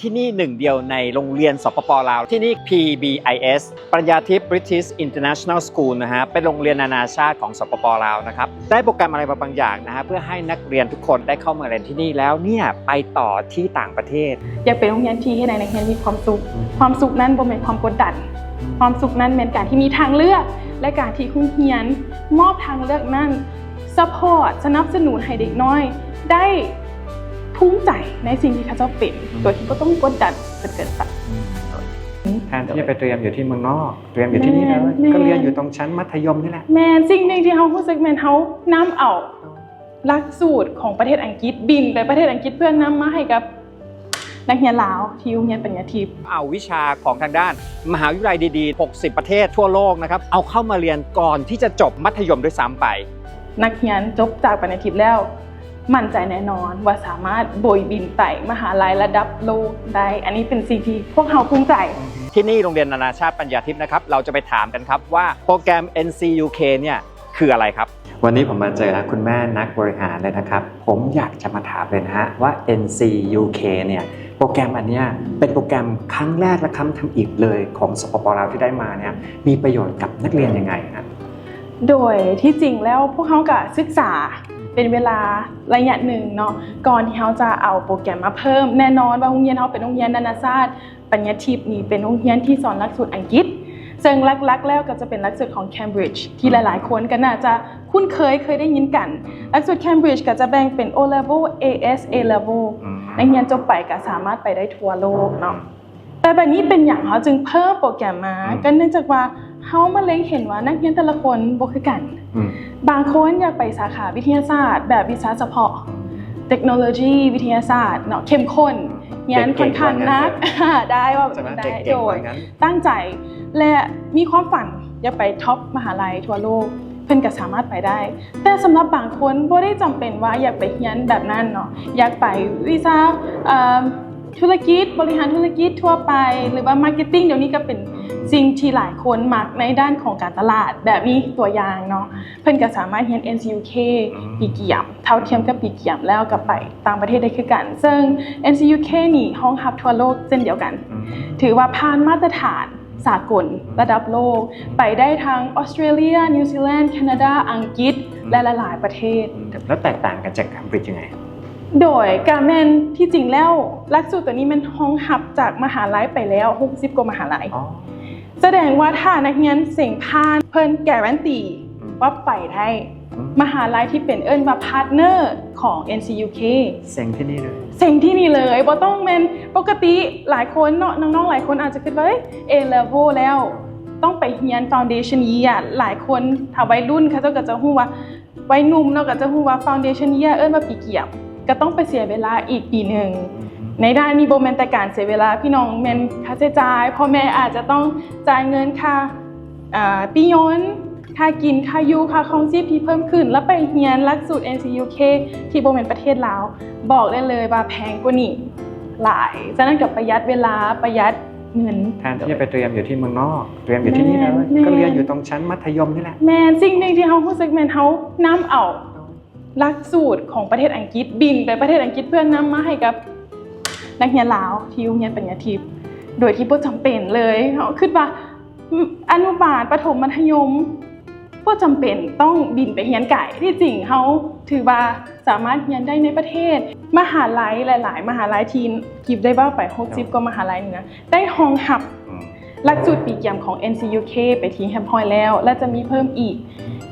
ที่นี่หนึ่งเดียวในโรงเรียนสปป.ลาวที่นี่ PBIS ปริญญาทิพย์ British International School นะฮะเป็นโรงเรียนนานาชาติของสปป.ลาวนะครับได้โปรแกรมอะไรบางอย่างนะฮะเพื่อให้นักเรียนทุกคนได้เข้ามาเรียนที่นี่แล้วเนี่ยไปต่อที่ต่างประเทศอยากเป็นโรงเรียนที่ให้นักเรียนมีความสุขนั้นบ่แม่นความกดดันความสุขนั้นเป็นการที่มีทางเลือกและการที่คุณเรียนมอบทางเลือกนั้นซัพพอร์ตสนับสนุนให้เด็กน้อยได้ภูมิใจในสิ่งที่เขาเจ้าเป็นโดยที่ก็ต้องกดดันเกินไปแทนที่จะไปเรียนอยู่ที่เมืองนอกเรียนอยู่ที่นี่แล้วก็เรียนอยู่ตรงชั้นมัธยมนี่แหละแม่สิ่งหนึ่งที่เขารู้สึกแม่นเขานำเอาหลักสูตรของประเทศอังกฤษบินไปประเทศอังกฤษเพื่อนำมาให้กับนักเรียนลาวที่โรงเรียนปริญญาทิพย์เอาวิชาของทางด้านมหาวิทยาลัยดีๆ60ประเทศทั่วโลกนะครับเอาเข้ามาเรียนก่อนที่จะจบมัธยมด้วยซ้ำไปนักเรียนจบจากปริญญาทิพย์แล้วมั่นใจแน่นอนว่าสามารถโบยบินไปมหาลัยระดับโลกได้อันนี้เป็นสิ่งที่พวกเขาภูมิใจที่นี่โรงเรียนนานาชาติปัญญาทิพย์นะครับเราจะไปถามกันครับว่าโปรแกรม NCUK เนี่ยคืออะไรครับวันนี้ผมมาเจอแล้วคุณแม่นักบริหารเลยนะครับผมอยากจะมาถามเลยนะฮะว่า NCUK เนี่ยโปรแกรมอันนี้เป็นโปรแกรมครั้งแรกและครั้งทำอีกเลยของสปป.ลาวที่ได้มาเนี่ยมีประโยชน์กับนักเรียนยังไงครับโดยที่จริงแล้วพวกเขาก็ศึกษาเป็นเวลาระยะหนึ่งเนาะก่อนที่เขาจะเอาโปรแกรมมาเพิ่มแน่นอนว่าโรงเรียนเขาเป็นโรงเรียนนานาชาติปัญญาทิพย์นี่เป็นโรงเรียนที่สอนหลักสูตรอังกฤษซึ่งหลักๆแล้วก็จะเป็นหลักสูตรของ Cambridge ที่หลายๆคนก็น่าจะคุ้นเคยได้ยินกันหลักสูตร Cambridge ก็จะแบ่งเป็น O level AS A level นักเรียนจบไปก็สามารถไปได้ทั่วโลกเนาะแต่แบบนี้เป็นอย่างเขาจึงเพิ่มโปรแกรมมาก็เนื่องจากว่าเขามาเล็งเห็นว่านักเรียนแต่ละคนบ่คือกันบางคนอยากไปสาขาวิทยาศาสตร์แบบวิชาเฉพาะเทคโนโลยีวิทยาศาสตร์เนาะเข้มข้นงั้นค่อนข้างนักได้ว่าได้โดยตั้งใจและมีความฝันอยากไปท็อปมหาลัยทั่วโลกเพิ่นก็สามารถไปได้แต่สำหรับบางคนบ่ได้จำเป็นว่าอยากไปเรียนแบบนั้นเนาะอยากไปวิชาธุรกิจบริหารธุรกิจทั่วไปหรือว่ามาร์เก็ตติ้งเดี๋ยวนี้ก็เป็นสิ่งที่หลายคนมักในด้านของการตลาดแบบนี้ตัวอย่างเนาะเพิ่นก็สามารถเรียน NCUK ปีเกี่ยมเท่าเทียมกับปีเกี่ยมแล้วก็ไปต่างประเทศได้คือกันซึ่ง NCUK นี่ห้องรับทั่วโลกเช่นเดียวกันถือว่าผ่านมาตรฐานสากลระดับโลกไปได้ทั้งออสเตรเลียนิวซีแลนด์แคนาดาอังกฤษและหลายๆประเทศแล้วแตกต่างกันจาก Cambridge ยังไงโดยการแมนที่จริงแล้วหลักสูตรตัวนี้มันห้องหับจากมหาลัยไปแล้ว60กว่ามหาลัยแสดงว่าถ้านักเรียนเสี่ยงผ่านเพิ่นการันตีว่าไปได้มหาลัยที่เป็นเอิ้นว่าพาร์ทเนอร์ของ NCUK เซ็งที่นี่เลยเซ็งที่นี่เลยบ่ต้องแม่นปกติหลายคนเนาะน้องๆหลายคนอาจจะคิดว่าA level แล้วต้องไปเรียน Foundation Year หลายคนถ้าวัยรุ่นเขาก็จะฮู้ว่าวัยหนุ่มเนาะก็จะฮู้ว่า Foundation Year เอิ้นว่าปีเกี่ยมก็ต้องไปเสียเวลาอีกปีหนึ่งในด้านนี้โบแมนแต่การเสียเวลาพี่น้องแมนค่าใช้จ่ายพ่อแม่อาจจะต้องจ่ายเงินค่าปียนค่ากินค่าอยู่ค่าครองชีพที่เพิ่มขึ้นแล้วไปเรียนหลักสูตร NCUK ที่โบแมนประเทศลาวบอกได้เลยว่าแพงกว่านี้หลายฉะนั้นกับประหยัดเวลาประหยัดเงินแทนที่จะไปเรียนอยู่ที่เมืองนอกเรียนอยู่ที่นี่แล้วก็เรียนอยู่ตรงชั้นมัธยมนี่แหละแมนสิ่งหนึ่งที่เขารู้สึกแมนเขานำเอาหลักสูตรของประเทศอังกฤษบินไปประเทศอังกฤษเพื่อนำมาให้กับนักเรียนลาวที่โรงเรียนปริญญาทิพย์โดยที่บ่จำเป็นเลยเขาคิดว่าอนุบาลประถมมัธยมบ่จำเป็นต้องบินไปเรียนไกลที่จริงเขาถือว่าสามารถเรียนได้ในประเทศมหาลัยหลายๆมหาลัยทีมกิฟได้บ้าไป60กว่ามหาลัยนี่นะได้ห้องหับหลักสูตรปีเกี่ยมของ NCUK ไปที่แฮมพอยต์แล้วและจะมีเพิ่มอีก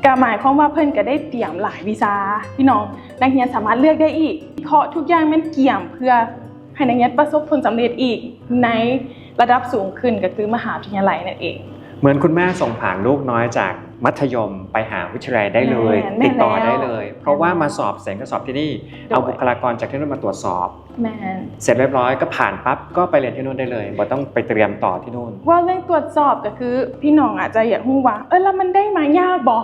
ก็หมายความว่าเพิ่นก็ได้เตรียมหลายวิชาพี่น้องนักเรียนสามารถเลือกได้อีกเคาะทุกอย่างมันเกี่ยมเพื่อให้นักเรียนประสบผลสำเร็จอีกในระดับสูงขึ้นก็คือมหาวิทยาลัยนั่นเองเหมือนคุณแม่ส่งผ่านลูกน้อยจากมัธยมไปหาวิทยาลัยได้เลยติดต่อได้เลยเพราะว่ามาสอบเสร็จก็สอบที่นี่เอาบุคลากรจากที่นู่นมาตรวจสอบเสร็จเรียบร้อยก็ผ่านปั๊บก็ไปเรียนที่นู่นได้เลยบ่ต้องไปเตรียมต่อที่นู่นว่าเรื่องตรวจสอบก็คือพี่น้องอาจจะอยากรู้ว่าแล้วมันได้มายากบ่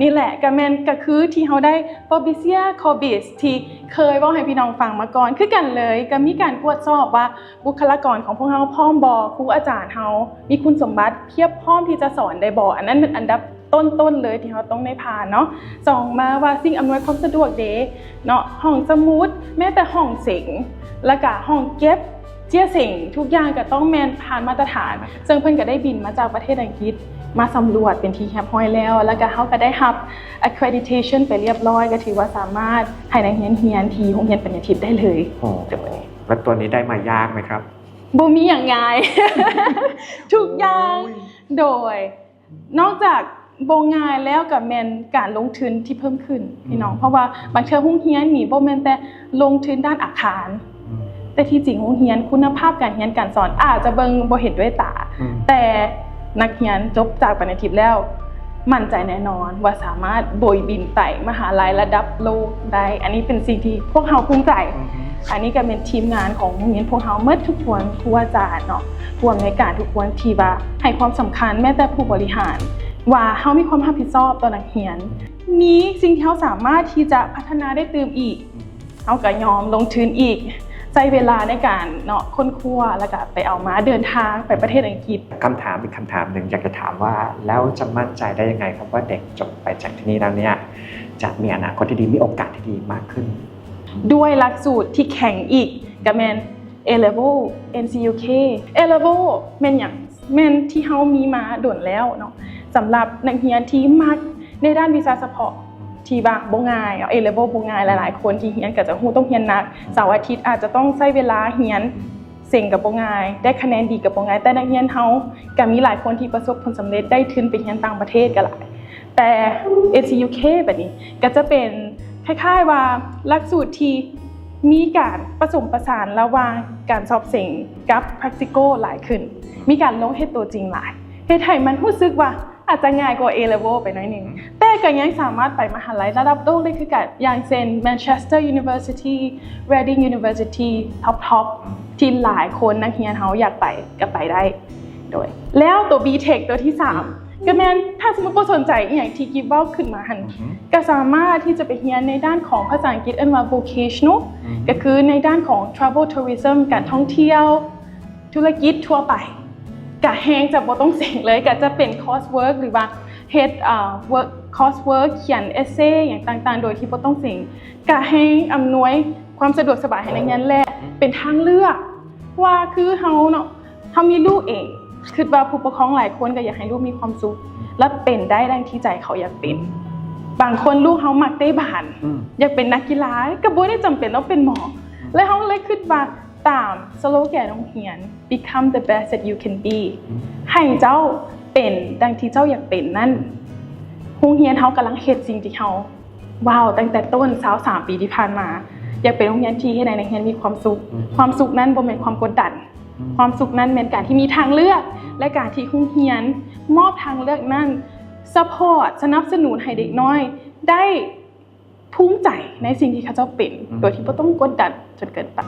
นี่แหละก็แม่นก็คือที่เขาได้ Publicia Corbis ที่เคยบอกให้พี่น้องฟังมาก่อนคือกันเลยก็มีการตรวจสอบว่าบุคลากรของพวกเราพร้อมบ่ครูอาจารย์เฮามีคุณสมบัติเพียบพร้อมที่จะสอนได้บ่อันนั้นเป็นอันดับต้นเลยที่เขาต้องได้ผ่านเนาะส่งมาว่าสิ่งอำนวยความสะดวกเด้เนาะห้องสมุดแม้แต่ห้องเสงแล้วก็ห้องเก็บ เจี้ยเสิ่งทุกอย่างก็ต้องแม่นผ่านมาตรฐานซึ่งเพิ่นก็ได้บินมาจากประเทศอังกฤษมาสำรวจเป็นที่เรียบร้อยแล้วก็เฮาก็ได้รับ accreditation ไปเรียบร้อยก็ถือว่าสามารถให้นักเรียนที่โรงเรียนปัญญาทิพย์ได้เลย แล้วตัวนี้ได้มายากไหมครับ บ่มีอย่างง่าย ทุกอย่างโดยนอกจากบ่ง่ายแล้วก็แม่นการลงทุนที่เพิ่มขึ้นพี่น้องเพราะว่าบางเทื่อโรงเรียนนี่บ่แม่นแต่ลงทุนด้านอาคารแต่ที่จริงโรงเรียนคุณภาพการเรียนการสอนอาจจะเบิ่งบ่เห็นด้วยตาแต่นักเรียนจบจากปัญญาทิพย์แล้วมั่นใจแน่นอนว่าสามารถโบยบินไต่มหาลัยระดับโลกได้อันนี้เป็นสิ่งที่พวกเราภูมิใจอันนี้ก็เป็นทีมงานของโรงเรียนพวกเราเมื่อทุกคนผู้อาจารย์เนาะผู้อำนวยการทุกคนที่ว่าให้ความสำคัญแม้แต่ผู้บริหารว่าเฮามีความรับผิดชอบต่อนักเรียนนี้สิ่งที่เฮาสามารถที่จะพัฒนาได้เติมอีกเฮาก็ยอมลงทุนอีกใช้เวลาในการเนาะค้นคว้าแล้วก็ไปเอามาเดินทางไปประเทศอังกฤษคำถามอีกคำถามหนึ่งอยากจะถามว่าแล้วจะมั่นใจได้ยังไงครับว่าเด็กจบไปจากที่นี่แล้วเนี่ยจะมีอนาคตที่ดีมีโอกาสที่ดีมากขึ้นด้วยหลักสูตรที่แข็งอีกก็แม่น A-Level NCUK A-Level แม่นหยังแม่นที่เฮามีมาโดนแล้วเนาะสำหรับนักเรียนที่มักในด้านวิชาเฉพาะที่บ่ง่าย A-Level บ่ง่ายหลายๆคนที่เรียนก็จะฮู้ต้องเรียนหนักเสาร์อาทิตย์อาจจะต้องใช้เวลาเรียนเซ็งกับบ่ง่ายได้คะแนนดีกับบ่ง่ายแต่นักเรียนเฮาก็มีหลายคนที่ประสบผลสำเร็จได้ทุนไปเรียนต่างประเทศก็หลายแต่ NCUK แบบนี้ก็จะเป็นคล้ายๆว่าหลักสูตรที่มีการผสมผสานระหว่างการสอบเสิ่งกับ practical หลายขึ้นมีการลงเฮ็ดตัวจริงหลายเฮ็ดให้มันรู้สึกว่าอาจจะง่ายกว่า A-Level ไปหน่อยนึงแต่ก็ยังสามารถไปมหาลัยระดับโลกได้คือกันอย่างเช่น Manchester University Reading University Top ที่หลายคนนักเรียนเฮาอยากไปก็ไปได้โดยแล้วตัว B-Tech ตัวที่3ก็แม่นถ้าสมมุติบ่สนใจอีหยังที่กิฟเว้าขึ้นมาหั่นก็สามารถที่จะไปเรียนในด้านของภาษาอังกฤษเอิ้นว่า vocational ก็คือในด้านของ travel tourism การท่องเที่ยวธุรกิจทั่วไปก็แฮงจะบ่ต้องเสี่ยงเลยก็จะเป็น course work หรือว่าเฮ็ดwork course work เขียน essay อย่างต่างๆโดยที่บ่ต้องเสี่ยงก็แฮงอำนวยความสะดวกสบายให้นักเรียนและเป็นทางเลือกว่าคือเฮาเนาะเฮามีลูกเองคิดว่าผู้ปกครองหลายคนก็อยากให้ลูกมีความสุขและเป็นได้ดังที่ใจเขาอยากเป็นบางคนลูกเฮามักได้บ้านอยากเป็นนักกีฬาก็บ่ได้จำเป็นต้องเป็นหมอและเฮาเลยคิดว่าตามสโลแกนโรงเรียน Become the best that you can be ให้เจ้าเป็นดังที่เจ้าอยากเป็นนั่นโรงเรียนเฮากำลังเฮ็ดสิ่งที่เฮาว้าวตั้งแต่ต้น23ปีที่ผ่านมาอยากเป็นโรงเรียนที่ให้นักเรียนมีความสุขความสุขนั้นบ่แม่นความกดดันความสุขนั้นเป็นการที่มีทางเลือกและการที่โรงเรียนมอบทางเลือกนั้นซัพพอร์ตสนับสนุนให้เด็กน้อยได้ภูมิใจในสิ่งที่เขาเจ้าเป็นโดยที่บ่ต้องกดดันจนเกินไป